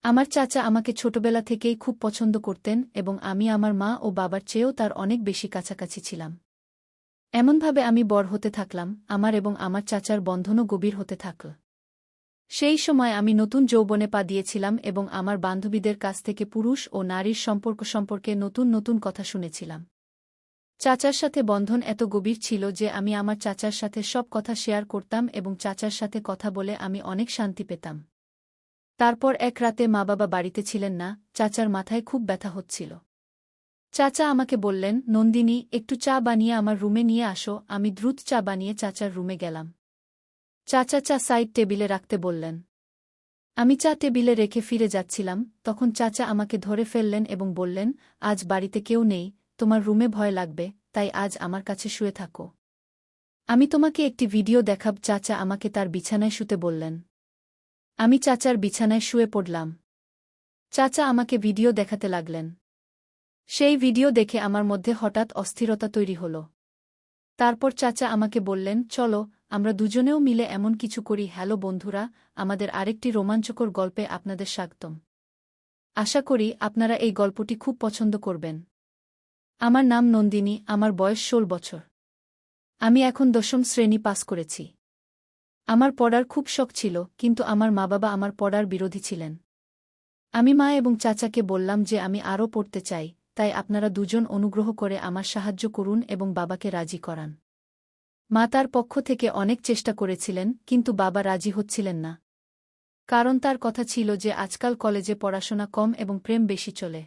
আমার চাচা আমাকে ছোটবেলা থেকেই খুব পছন্দ করতেন এবং আমি আমার মা ও বাবার চেয়েও তার অনেক বেশি কাছাকাছি ছিলাম। এমনভাবে আমি বড় হতে থাকলাম, আমার এবং আমার চাচার বন্ধনও গভীর হতে থাকল। সেই সময় আমি নতুন যৌবনে পা দিয়েছিলাম এবং আমার বান্ধবীদের কাছ থেকে পুরুষ ও নারীর সম্পর্ক সম্পর্কে নতুন নতুন কথা শুনেছিলাম। চাচার সাথে বন্ধন এত গভীর ছিল যে আমি আমার চাচার সাথে সব কথা শেয়ার করতাম এবং চাচার সাথে কথা বলে আমি অনেক শান্তি পেতাম। তারপর এক রাতে মা-বাবা বাড়িতে ছিলেন না, চাচার মাথায় খুব ব্যথা হচ্ছিল। চাচা আমাকে বললেন, নন্দিনী, একটু চা বানিয়ে আমার রুমে নিয়ে আসো। আমি দ্রুত চা বানিয়ে চাচার রুমে গেলাম। চাচা চা সাইড টেবিলে রাখতে বললেন। আমি চা টেবিলে রেখে ফিরে যাচ্ছিলাম, তখন চাচা আমাকে ধরে ফেললেন এবং বললেন, আজ বাড়িতে কেউ নেই, তোমার রুমে ভয় লাগবে, তাই আজ আমার কাছে শুয়ে থাকো। আমি তোমাকে একটি ভিডিও দেখাব। চাচা আমাকে তার বিছানায় শুতে বললেন। আমি চাচার বিছানায় শুয়ে পড়লাম। চাচা আমাকে ভিডিও দেখাতে লাগলেন। সেই ভিডিও দেখে আমার মধ্যে হঠাৎ অস্থিরতা তৈরি হল। তারপর চাচা আমাকে বললেন, চলো, আমরা দুজনেও মিলে এমন কিছু করি। হ্যালো বন্ধুরা, আমাদের আরেকটি রোমাঞ্চকর গল্পে আপনাদের স্বাগতম। আশা করি আপনারা এই গল্পটি খুব পছন্দ করবেন। আমার নাম নন্দিনী, আমার বয়স 16 বছর। আমি এখন 10ম শ্রেণী পাস করেছি। আমার পড়ার খুব শখ ছিল, কিন্তু আমার মা-বাবা আমার পড়ার বিরোধী ছিলেন। আমি মা এবং চাচাকে বললাম যে আমি আরও পড়তে চাই, তাই আপনারা দুজন অনুগ্রহ করে আমার সাহায্য করুন এবং বাবাকে রাজি করান। মা তার পক্ষ থেকে অনেক চেষ্টা করেছিলেন, কিন্তু বাবা রাজি হচ্ছিলেন না। কারণ তার কথা ছিল যে আজকাল কলেজে পড়াশোনা কম এবং প্রেম বেশি চলে।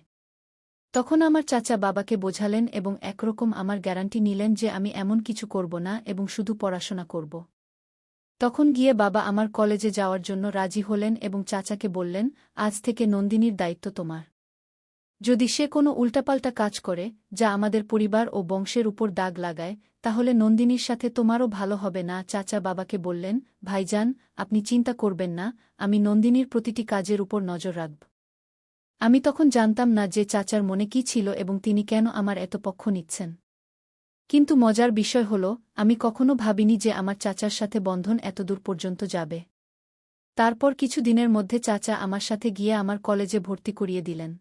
তখন আমার চাচা বাবাকে বোঝালেন এবং একরকম আমার গ্যারান্টি নিলেন যে আমি এমন কিছু করব না এবং শুধু পড়াশোনা করব। তখন গিয়ে বাবা আমার কলেজে যাওয়ার জন্য রাজি হলেন এবং চাচাকে বললেন, আজ থেকে নন্দিনীর দায়িত্ব তোমার। যদি সে কোনো উল্টাপাল্টা কাজ করে, যা আমাদের পরিবার ও বংশের উপর দাগ লাগায়, তাহলে নন্দিনীর সাথে তোমারও ভালো হবে না। চাচা বাবাকে বললেন, ভাইজান, আপনি চিন্তা করবেন না, আমি নন্দিনীর প্রতিটি কাজের উপর নজর রাখব। আমি তখন জানতাম না যে চাচার মনে কী ছিল এবং তিনি কেন আমার এত পক্ষ নিচ্ছেন। কিন্তু মজার বিষয় হল, আমি কখনো ভাবিনি যে আমার চাচার সাথে বন্ধন এতদূর পর্যন্ত যাবে। তারপর কিছু দিনের মধ্যে চাচা আমার সাথে গিয়ে আমার কলেজে ভর্তি করিয়ে দিলেন।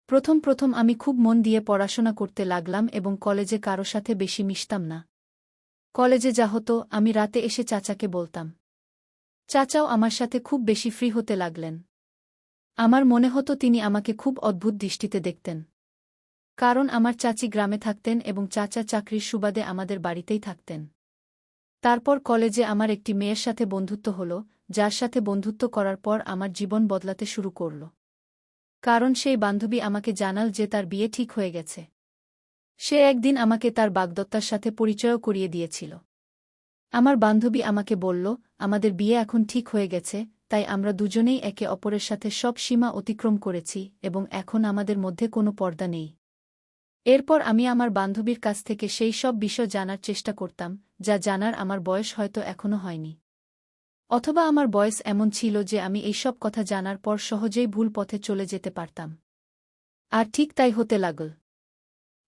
প্রথম প্রথম আমি খুব মন দিয়ে পড়াশোনা করতে লাগলাম এবং কলেজে কারো সাথে বেশি মিশতাম না। কলেজে যা হতো আমি রাতে এসে চাচাকে বলতাম। চাচাও আমার সাথে খুব বেশি ফ্রি হতে লাগলেন। আমার মনে হতো তিনি আমাকে খুব অদ্ভুত দৃষ্টিতে দেখতেন। কারণ আমার চাচি গ্রামে থাকতেন এবং চাচা চাকরির সুবাদে আমাদের বাড়িতেই থাকতেন। তারপর কলেজে আমার একটি মেয়ের সাথে বন্ধুত্ব হল, যার সাথে বন্ধুত্ব করার পর আমার জীবন বদলাতে শুরু করল। কারণ সেই বান্ধবী আমাকে জানাল যে তার বিয়ে ঠিক হয়ে গেছে। সে একদিন আমাকে তার বাগদত্তার সাথে পরিচয়ও করিয়ে দিয়েছিল। আমার বান্ধবী আমাকে বলল, আমাদের বিয়ে এখন ঠিক হয়ে গেছে, তাই আমরা দুজনেই একে অপরের সাথে সব সীমা অতিক্রম করেছি এবং এখন আমাদের মধ্যে কোনো পর্দা নেই। এরপর আমি আমার বান্ধবীর কাছ থেকে সেই সব বিষয় জানার চেষ্টা করতাম, যা জানার আমার বয়স হয়তো এখনো হয়নি। অথবা আমার বয়স এমন ছিল যে আমি এইসব কথা জানার পর সহজেই ভুল পথে চলে যেতে পারতাম। আর ঠিক তাই হতে লাগল।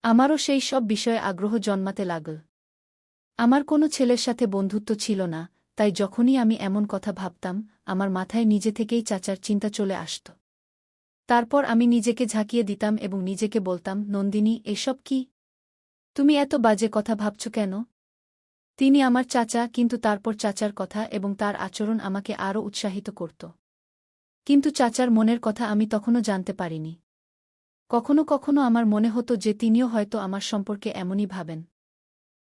আমারও সেই সব বিষয়ে আগ্রহ জন্মাতে লাগল। আমার কোনো ছেলের সাথে বন্ধুত্ব ছিল না, তাই যখনই আমি এমন কথা ভাবতাম, আমার মাথায় নিজে থেকেই চাচার চিন্তা চলে আসত। তারপর আমি নিজেকে ঝাঁকিয়ে দিতাম এবং নিজেকে বলতাম, নন্দিনী, এসব কি? তুমি এত বাজে কথা ভাবছ কেন? তিনি আমার চাচা, কিন্তু তারপর চাচার কথা এবং তার আচরণ আমাকে আরও উৎসাহিত করত। কিন্তু চাচার মনের কথা আমি তখনও জানতে পারিনি। কখনো কখনো আমার মনে হতো যে তিনিও হয়তো আমার সম্পর্কে এমনই ভাবেন।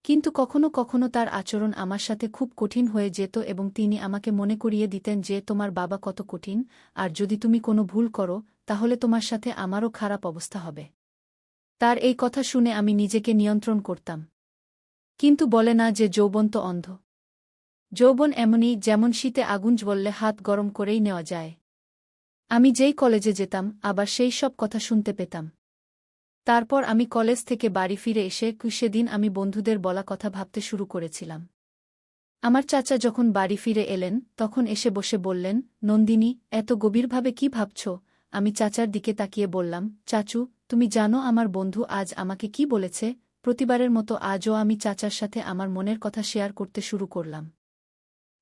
কিন্তু কখনো কখনো তার আচরণ আমার সাথে খুব কঠিন হয়ে যেত এবং তিনি আমাকে মনে করিয়ে দিতেন যে তোমার বাবা কত কঠিন, আর যদি তুমি কোনো ভুল করো, তাহলে তোমার সাথে আমারও খারাপ অবস্থা হবে। তার এই কথা শুনে আমি নিজেকে নিয়ন্ত্রণ করতাম। কিন্তু বলে না যে যৌবন তো অন্ধ। যৌবন এমনই, যেমন শীতে আগুন জ্বললে হাত গরম করেই নেওয়া যায়। আমি যেই কলেজে যেতাম, আবার সেই সব কথা শুনতে পেতাম। তারপর আমি কলেজ থেকে বাড়ি ফিরে এসে সেদিন আমি বন্ধুদের বলা কথা ভাবতে শুরু করেছিলাম। আমার চাচা যখন বাড়ি ফিরে এলেন, তখন এসে বসে বললেন, নন্দিনী, এত গভীরভাবে কি ভাবছ? আমি চাচার দিকে তাকিয়ে বললাম, চাচু, তুমি জানো আমার বন্ধু আজ আমাকে কি বলেছে? প্রতিবারের মতো আজও আমি চাচার সাথে আমার মনের কথা শেয়ার করতে শুরু করলাম।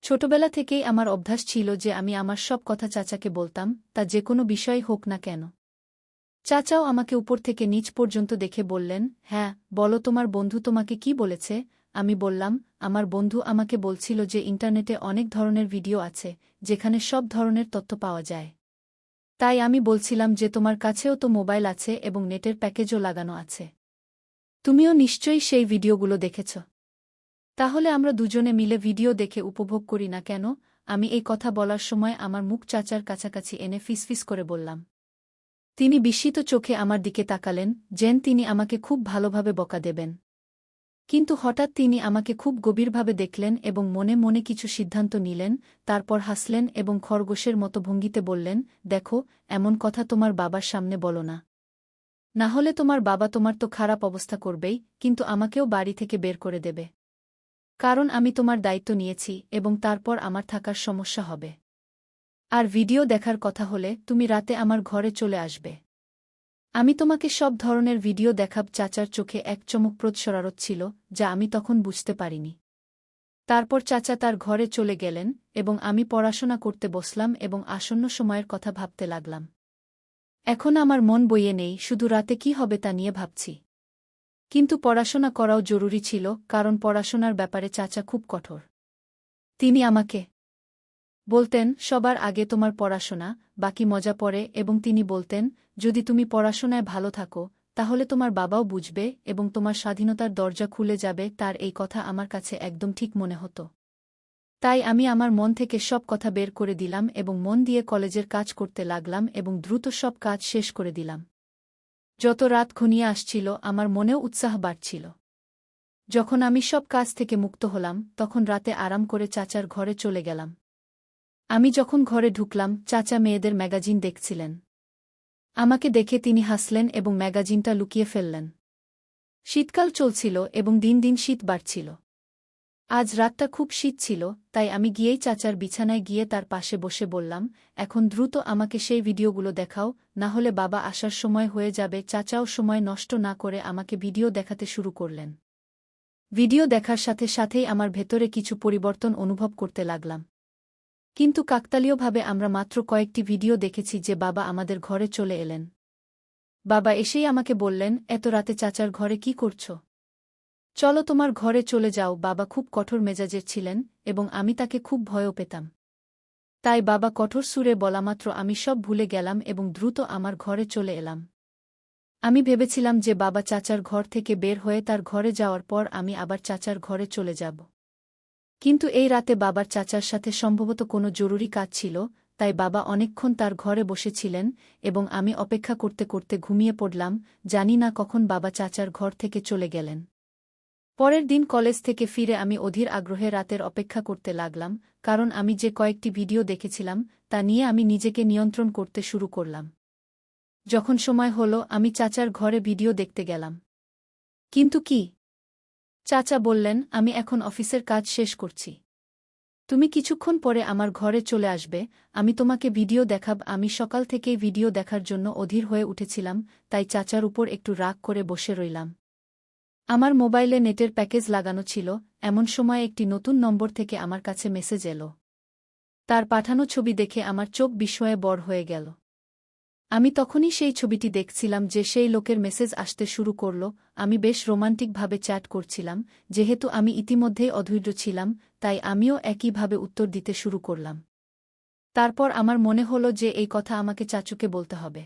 ছোটবেলা থেকেই আমার অভ্যাস ছিল যে আমি আমার সব কথা চাচাকে বলতাম, তা যে কোনো বিষয় হোক না কেন। চাচাও আমাকে উপর থেকে নিচ পর্যন্ত দেখে বললেন, হ্যাঁ, বলো তোমার বন্ধু তোমাকে কি বলেছে। আমি বললাম, আমার বন্ধু আমাকে বলছিল যে ইন্টারনেটে অনেক ধরনের ভিডিও আছে, যেখানে সব ধরনের তথ্য পাওয়া যায়। তাই আমি বলছিলাম যে তোমার কাছেও তো মোবাইল আছে এবং নেটের প্যাকেজও লাগানো আছে। তুমিও নিশ্চয়ই সেই ভিডিওগুলো দেখেছ। তাহলে আমরা দুজনে মিলে ভিডিও দেখে উপভোগ করি না কেন। আমি এই কথা বলার সময় আমার মুখ চাচার কাছাকাছি এনে ফিসফিস করে বললাম। তিনি বিস্মিত চোখে আমার দিকে তাকালেন, যেন তিনি আমাকে খুব ভালোভাবে বকা দেবেন। কিন্তু হঠাৎ তিনি আমাকে খুব গভীরভাবে দেখলেন এবং মনে মনে কিছু সিদ্ধান্ত নিলেন, তারপর হাসলেন এবং খরগোশের মতো ভঙ্গিতে বললেন, দেখো, এমন কথা তোমার বাবার সামনে বলো না। না হলে তোমার বাবা তোমার তো খারাপ অবস্থা করবেই, কিন্তু আমাকেও বাড়ি থেকে বের করে দেবে। কারণ আমি তোমার দায়িত্ব নিয়েছি এবং তারপর আমার থাকার সমস্যা হবে। আর ভিডিও দেখার কথা হলে তুমি রাতে আমার ঘরে চলে আসবে। আমি তোমাকে সব ধরনের ভিডিও দেখাব। চাচার চোখে এক চমকপ্রদ শরারত ছিল, যা আমি তখন বুঝতে পারিনি। তারপর চাচা তার ঘরে চলে গেলেন এবং আমি পড়াশোনা করতে বসলাম এবং আসন্ন সময়ের কথা ভাবতে লাগলাম। এখন আমার মন বইয়ে নেই, শুধু রাতে কি হবে তা নিয়ে ভাবছি। কিন্তু পড়াশোনা করাও জরুরি ছিল, কারণ পড়াশোনার ব্যাপারে চাচা খুব কঠোর। তিনি আমাকে বলতেন, সবার আগে তোমার পড়াশোনা, বাকি মজা পড়ে, এবং তিনি বলতেন, যদি তুমি পড়াশোনায় ভালো থাকো, তাহলে তোমার বাবাও বুঝবে এবং তোমার স্বাধীনতার দরজা খুলে যাবে। তার এই কথা আমার কাছে একদম ঠিক মনে হতো। তাই আমি আমার মন থেকে সব কথা বের করে দিলাম এবং মন দিয়ে কলেজের কাজ করতে লাগলাম এবং দ্রুত সব কাজ শেষ করে দিলাম। যত রাত ঘনিয়ে আসছিল, আমার মনেও উৎসাহ বাড়ছিল। যখন আমি সব কাজ থেকে মুক্ত হলাম, তখন রাতে আরাম করে চাচার ঘরে চলে গেলাম। আমি যখন ঘরে ঢুকলাম, চাচা মেয়েদের ম্যাগাজিন দেখছিলেন। আমাকে দেখে তিনি হাসলেন এবং ম্যাগাজিনটা লুকিয়ে ফেললেন। শীতকাল চলছিল এবং দিন দিন শীত বাড়ছিল। আজ রাতটা খুব শীত ছিল, তাই আমি গিয়েই চাচার বিছানায় গিয়ে তার পাশে বসে বললাম, এখন দ্রুত আমাকে সেই ভিডিওগুলো দেখাও, না হলে বাবা আসার সময় হয়ে যাবে। চাচাও সময় নষ্ট না করে আমাকে ভিডিও দেখাতে শুরু করলেন। ভিডিও দেখার সাথে সাথেই আমার ভেতরে কিছু পরিবর্তন অনুভব করতে লাগলাম। কিন্তু কাকতালীয়ভাবে আমরা মাত্র কয়েকটি ভিডিও দেখেছি যে বাবা আমাদের ঘরে চলে এলেন। বাবা এসেই আমাকে বললেন, এত রাতে চাচার ঘরে কি করছ? চলো তোমার ঘরে চলে যাও। বাবা খুব কঠোর মেজাজের ছিলেন এবং আমি তাকে খুব ভয়ও পেতাম। তাই বাবা কঠোর সুরে বলামাত্র আমি সব ভুলে গেলাম এবং দ্রুত আমার ঘরে চলে এলাম। আমি ভেবেছিলাম যে বাবা চাচার ঘর থেকে বের হয়ে তার ঘরে যাওয়ার পর আমি আবার চাচার ঘরে চলে যাব। কিন্তু এই রাতে বাবার চাচার সাথে সম্ভবত কোনো জরুরি কাজ ছিল, তাই বাবা অনেকক্ষণ তার ঘরে বসেছিলেন এবং আমি অপেক্ষা করতে করতে ঘুমিয়ে পড়লাম, জানি না কখন বাবা চাচার ঘর থেকে চলে গেলেন। পরের দিন কলেজ থেকে ফিরে আমি অধীর আগ্রহে রাতের অপেক্ষা করতে লাগলাম, কারণ আমি যে কয়েকটি ভিডিও দেখেছিলাম তা নিয়ে আমি নিজেকে নিয়ন্ত্রণ করতে শুরু করলাম। যখন সময় হলো, আমি চাচার ঘরে ভিডিও দেখতে গেলাম। কিন্তু কি? চাচা বললেন, আমি এখন অফিসের কাজ শেষ করছি। তুমি কিছুক্ষণ পরে আমার ঘরে চলে আসবে, আমি তোমাকে ভিডিও দেখাব। আমি সকাল থেকেই ভিডিও দেখার জন্য অধীর হয়ে উঠেছিলাম, তাই চাচার উপর একটু রাগ করে বসে রইলাম। আমার মোবাইলে নেটের প্যাকেজ লাগানো ছিল, এমন সময় একটি নতুন নম্বর থেকে আমার কাছে মেসেজ এলো। তার পাঠানো ছবি দেখে আমার চোখ বিস্ময়ে বড় হয়ে গেল। আমি তখনই সেই ছবিটি দেখছিলাম যে সেই লোকের মেসেজ আসতে শুরু করল। আমি বেশ রোমান্টিকভাবে চ্যাট করছিলাম, যেহেতু আমি ইতিমধ্যেই অধৈর্য ছিলাম, তাই আমিও একইভাবে উত্তর দিতে শুরু করলাম। তারপর আমার মনে হলো যে এই কথা আমাকে চাচুকে বলতে হবে।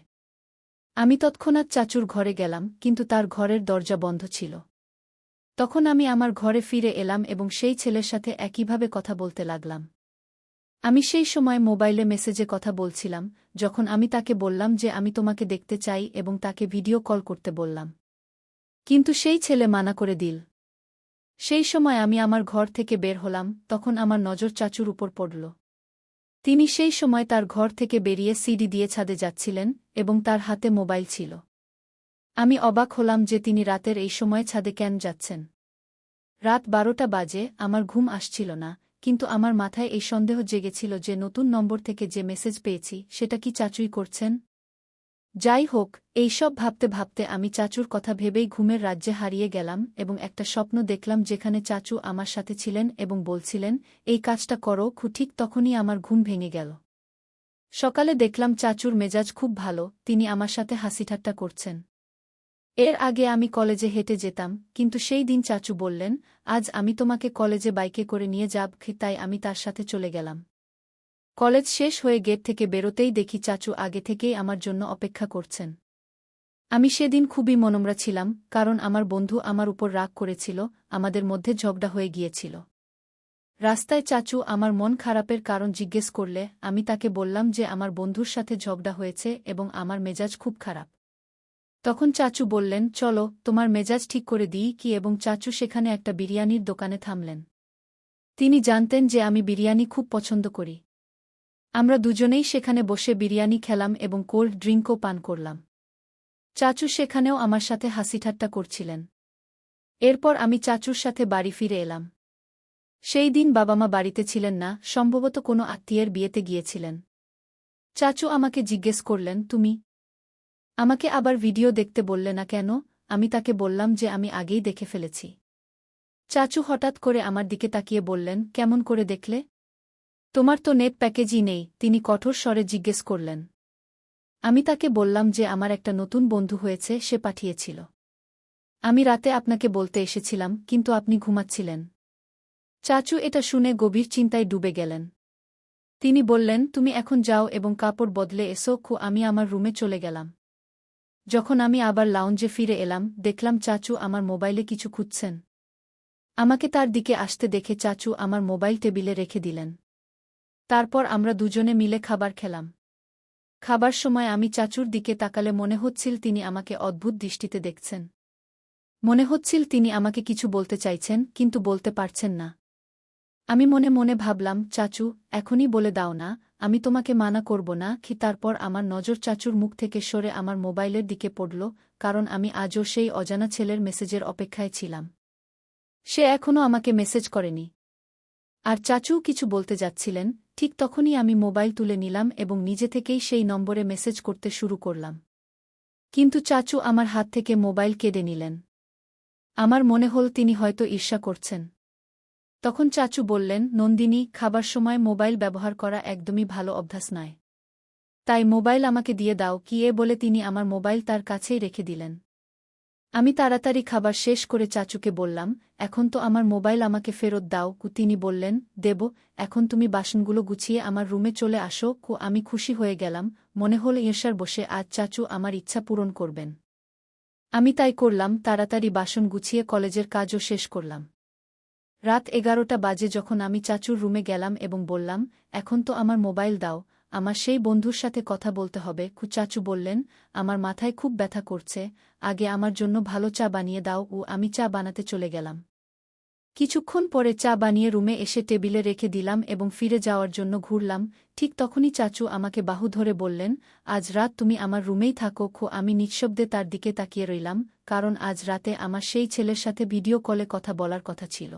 আমি তৎক্ষণাৎ চাচুর ঘরে গেলাম, কিন্তু তার ঘরের দরজা বন্ধ ছিল। তখন আমি আমার ঘরে ফিরে এলাম এবং সেই ছেলের সাথে একইভাবে কথা বলতে লাগলাম। আমি সেই সময় মোবাইলে মেসেজে কথা বলছিলাম, যখন আমি তাকে বললাম যে আমি তোমাকে দেখতে চাই এবং তাকে ভিডিও কল করতে বললাম। কিন্তু সেই ছেলে মানা করে দিল। সেই সময় আমি আমার ঘর থেকে বের হলাম, তখন আমার নজর চাচুর উপর পড়ল। তিনি সেই সময় তার ঘর থেকে বেরিয়ে সিঁড়ি দিয়ে ছাদে যাচ্ছিলেন এবং তার হাতে মোবাইল ছিল। আমি অবাক হলাম যে তিনি রাতের এই সময় ছাদে কেন যাচ্ছেন। রাত 12টা বাজে, আমার ঘুম আসছিল না, কিন্তু আমার মাথায় এই সন্দেহ জেগেছিল যে নতুন নম্বর থেকে যে মেসেজ পেয়েছি সেটা কি চাচুই করছেন। যাই হোক, এইসব ভাবতে ভাবতে আমি চাচুর কথা ভেবেই ঘুমের রাজ্যে হারিয়ে গেলাম এবং একটা স্বপ্ন দেখলাম যেখানে চাচু আমার সাথে ছিলেন এবং বলছিলেন, এই কাজটা করো। ঠিক তখনই আমার ঘুম ভেঙে গেল। সকালে দেখলাম চাচুর মেজাজ খুব ভালো, তিনি আমার সাথে হাসিঠাট্টা করছেন। এর আগে আমি কলেজে হেঁটে যেতাম, কিন্তু সেই দিন চাচু বললেন, আজ আমি তোমাকে কলেজে বাইকে করে নিয়ে যাব, তাই আমি তার সাথে চলে গেলাম। কলেজ শেষ হয়ে গেট থেকে বেরোতেই দেখি চাচু আগে থেকেই আমার জন্য অপেক্ষা করছেন। আমি সেদিন খুবই মনমরা ছিলাম, কারণ আমার বন্ধু আমার উপর রাগ করেছিল, আমাদের মধ্যে ঝগড়া হয়ে গিয়েছিল। রাস্তায় চাচু আমার মন খারাপের কারণ জিজ্ঞেস করলে আমি তাকে বললাম যে আমার বন্ধুর সাথে ঝগড়া হয়েছে এবং আমার মেজাজ খুব খারাপ। তখন চাচু বললেন, চলো তোমার মেজাজ ঠিক করে দিই কি, এবং চাচু সেখানে একটা বিরিয়ানির দোকানে থামলেন। তিনি জানতেন যে আমি বিরিয়ানি খুব পছন্দ করি। আমরা দুজনেই সেখানে বসে বিরিয়ানি খেলাম এবং কোল্ড ড্রিঙ্কও পান করলাম। চাচু সেখানেও আমার সাথে হাসিঠাট্টা করছিলেন। এরপর আমি চাচুর সাথে বাড়ি ফিরে এলাম। সেই দিন বাবা-মা বাড়িতে ছিলেন না, সম্ভবত কোনো আত্মীয়ের বিয়েতে গিয়েছিলেন। চাচু আমাকে জিজ্ঞেস করলেন, তুমি আমাকে আবার ভিডিও দেখতে বললে না কেন? আমি তাকে বললাম যে আমি আগেই দেখে ফেলেছি। চাচু হঠাৎ করে আমার দিকে তাকিয়ে বললেন, কেমন করে দেখলে? তোমার তো নেট প্যাকেজই নেই, তিনি কঠোর স্বরে জিজ্ঞেস করলেন। আমি তাকে বললাম যে আমার একটা নতুন বন্ধু হয়েছে, সে পাঠিয়েছিল। আমি রাতে আপনাকে বলতে এসেছিলাম, কিন্তু আপনি ঘুমাচ্ছিলেন। চাচু এটা শুনে গভীর চিন্তায় ডুবে গেলেন। তিনি বললেন, তুমি এখন যাও এবং কাপড় বদলে এসো। আমি আমার রুমে চলে গেলাম। যখন আমি আবার লাউঞ্জে ফিরে এলাম, দেখলাম চাচু আমার মোবাইলে কিছু খুঁজছেন। আমাকে তার দিকে আসতে দেখে চাচু আমার মোবাইল টেবিলে রেখে দিলেন। তারপর আমরা দুজনে মিলে খাবার খেলাম। খাবার সময় আমি চাচুর দিকে তাকালে মনে হচ্ছিল তিনি আমাকে অদ্ভুত দৃষ্টিতে দেখছেন। মনে হচ্ছিল তিনি আমাকে কিছু বলতে চাইছেন, কিন্তু বলতে পারছেন না। আমি মনে মনে ভাবলাম, চাচু, এখনই বলে দাও না, আমি তোমাকে মানা করব না। তারপর আমার নজর চাচুর মুখ থেকে সরে আমার মোবাইলের দিকে পড়ল, কারণ আমি আজও সেই অজানা ছেলের মেসেজের অপেক্ষায় ছিলাম। সে এখনও আমাকে মেসেজ করেনি। আর চাচুও কিছু বলতে যাচ্ছিলেন, ঠিক তখনই আমি মোবাইল তুলে নিলাম এবং নিজে থেকেই সেই নম্বরে মেসেজ করতে শুরু করলাম। কিন্তু চাচু আমার হাত থেকে মোবাইল কেড়ে নিলেন। আমার মনে হল তিনি হয়তো ঈর্ষা করছেন। তখন চাচু বললেন, নন্দিনী, খাবার সময় মোবাইল ব্যবহার করা একদমই ভালো অভ্যাস নয়। তাই মোবাইল আমাকে দিয়ে দাও। বলে তিনি আমার মোবাইল তার কাছেই রেখে দিলেন। আমি তাড়াতাড়ি খাবার শেষ করে চাচুকে বললাম, এখন তো আমার মোবাইল আমাকে ফেরত দাও। তিনি বললেন, দেব, এখন তুমি বাসনগুলো গুছিয়ে আমার রুমে চলে আসো। আমি খুশি হয়ে গেলাম, মনে হল ঈর্ষার বসে আজ চাচু আমার ইচ্ছা পূরণ করবেন। আমি তাই করলাম, তাড়াতাড়ি বাসন গুছিয়ে কলেজের কাজও শেষ করলাম। রাত 11টা বাজে যখন আমি চাচুর রুমে গেলাম এবং বললাম, এখন তো আমার মোবাইল দাও, আমার সেই বন্ধুর সাথে কথা বলতে হবে। চাচু বললেন, আমার মাথায় খুব ব্যথা করছে, আগে আমার জন্য ভালো চা বানিয়ে দাও। আমি চা বানাতে চলে গেলাম। কিছুক্ষণ পরে চা বানিয়ে রুমে এসে টেবিলে রেখে দিলাম এবং ফিরে যাওয়ার জন্য ঘুরলাম। ঠিক তখনই চাচু আমাকে বাহু ধরে বললেন, আজ রাত তুমি আমার রুমেই থাকো। আমি নিঃশব্দে তার দিকে তাকিয়ে রইলাম, কারণ আজ রাতে আমার সেই ছেলের সাথে ভিডিও কলে কথা বলার কথা ছিল।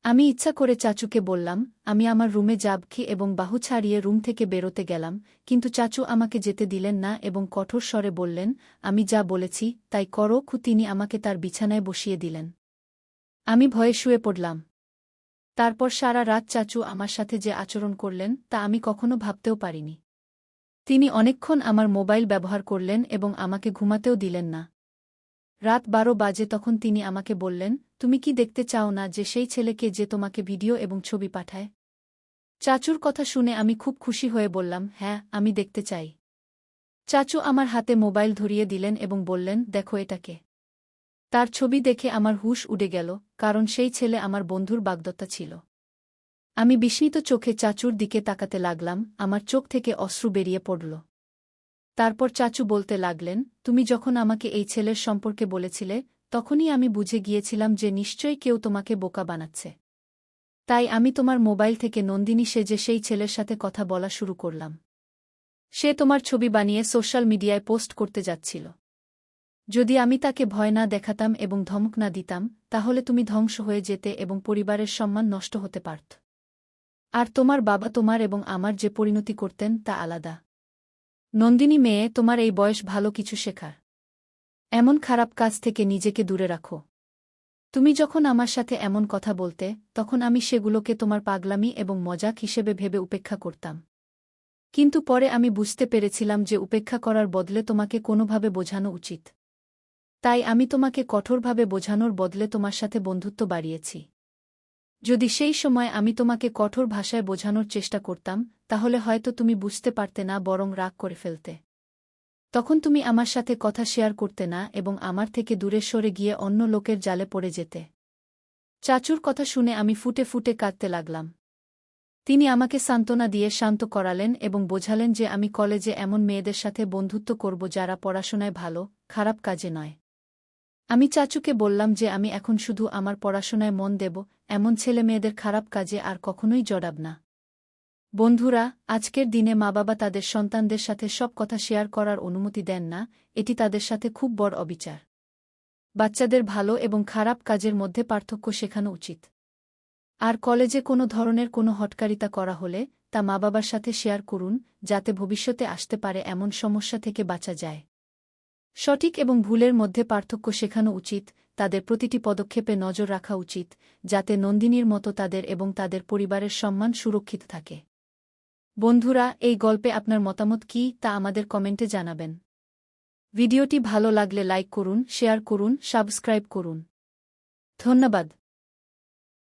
আমি ইচ্ছা করে চাচুকে বললাম, আমি আমার রুমে যাব এবং বাহু ছাড়িয়ে রুম থেকে বেরোতে গেলাম, কিন্তু চাচু আমাকে যেতে দিলেন না এবং কঠোর স্বরে বললেন, আমি যা বলেছি তাই করো। তিনি আমাকে তার বিছানায় বসিয়ে দিলেন। আমি ভয়ে শুয়ে পড়লাম। তারপর সারা রাত চাচু আমার সাথে যে আচরণ করলেন তা আমি কখনো ভাবতেও পারিনি। তিনি অনেকক্ষণ আমার মোবাইল ব্যবহার করলেন এবং আমাকে ঘুমাতেও দিলেন না। রাত 12 বাজে তখন তিনি আমাকে বললেন, তুমি কি দেখতে চাও না যে সেই ছেলেকে যে তোমাকে ভিডিও এবং ছবি পাঠায়? চাচুর কথা শুনে আমি খুব খুশি হয়ে বললাম, হ্যাঁ, আমি দেখতে চাই। চাচু আমার হাতে মোবাইল ধরিয়ে দিলেন এবং বললেন, দেখো এটাকে। তার ছবি দেখে আমার হুঁশ উড়ে গেল, কারণ সেই ছেলে আমার বন্ধুর বাগদত্তা ছিল। আমি বিস্মিত চোখে চাচুর দিকে তাকাতে লাগলাম, আমার চোখ থেকে অশ্রু বেরিয়ে পড়ল। তারপর চাচু বলতে লাগলেন, তুমি যখন আমাকে এই ছেলের সম্পর্কে বলেছিলে, তখনই আমি বুঝে গিয়েছিলাম যে নিশ্চয়ই কেউ তোমাকে বোকা বানাচ্ছে। তাই আমি তোমার মোবাইল থেকে নন্দিনী সেজে সেই ছেলের সাথে কথা বলা শুরু করলাম। সে তোমার ছবি বানিয়ে সোশ্যাল মিডিয়ায় পোস্ট করতে যাচ্ছিল। যদি আমি তাকে ভয় না দেখাতাম এবং ধমক না দিতাম, তাহলে তুমি ধ্বংস হয়ে যেতে এবং পরিবারের সম্মান নষ্ট হতে পারত। আর তোমার বাবা তোমার এবং আমার যে পরিণতি করতেন তা আলাদা। নন্দিনী মেয়ে, তোমার এই বয়স ভালো কিছু শেখার। এমন খারাপ কাজ থেকে নিজেকে দূরে রাখো। তুমি যখন আমার সাথে এমন কথা বলতে, তখন আমি সেগুলোকে তোমার পাগলামি এবং মজাক হিসেবে ভেবে উপেক্ষা করতাম। কিন্তু পরে আমি বুঝতে পেরেছিলাম যে উপেক্ষা করার বদলে তোমাকে কোনোভাবে বোঝানো উচিত। তাই আমি তোমাকে কঠোরভাবে বোঝানোর বদলে তোমার সাথে বন্ধুত্ব বাড়িয়েছি। যদি সেই সময় আমি তোমাকে কঠোর ভাষায় বোঝানোর চেষ্টা করতাম, তাহলে হয়তো তুমি বুঝতে পারতে না, বরং রাগ করে ফেলতে। তখন তুমি আমার সাথে কথা শেয়ার করতে না এবং আমার থেকে দূরে সরে গিয়ে অন্য লোকের জালে পড়ে যেতে। চাচুর কথা শুনে আমি ফুটে ফুটে কাঁদতে লাগলাম। তিনি আমাকে সান্ত্বনা দিয়ে শান্ত করালেন এবং বোঝালেন যে আমি কলেজে এমন মেয়েদের সাথে বন্ধুত্ব করব যারা পড়াশোনায় ভালো, খারাপ কাজে নয়। আমি চাচুকে বললাম যে আমি এখন শুধু আমার পড়াশোনায় মন দেব, এমন ছেলে মেয়েদের খারাপ কাজে আর কখনোই জড়াব না। বন্ধুরা, আজকের দিনে মা-বাবা তাদের সন্তানদের সাথে সব কথা শেয়ার করার অনুমতি দেন না, এটি তাদের সাথে খুব বড় অবিচার। বাচ্চাদের ভালো এবং খারাপ কাজের মধ্যে পার্থক্য শেখানো উচিত। আর কলেজে কোনো ধরনের কোনো হটকারিতা করা হলে তা মা-বাবার সাথে শেয়ার করুন, যাতে ভবিষ্যতে আসতে পারে এমন সমস্যা থেকে বাঁচা যায়। সঠিক এবং ভুলের মধ্যে পার্থক্য শেখানো উচিত, তাদের প্রতিটি পদক্ষেপে নজর রাখা উচিত, যাতে নন্দিনীর মতো তাদের এবং তাদের পরিবারের সম্মান সুরক্ষিত থাকে। বন্ধুরা, এই গল্পে আপনার মতামত কী তা আমাদের কমেন্টে জানাবেন। ভিডিওটি ভালো লাগলে লাইক করুন, শেয়ার করুন, সাবস্ক্রাইব করুন। ধন্যবাদ।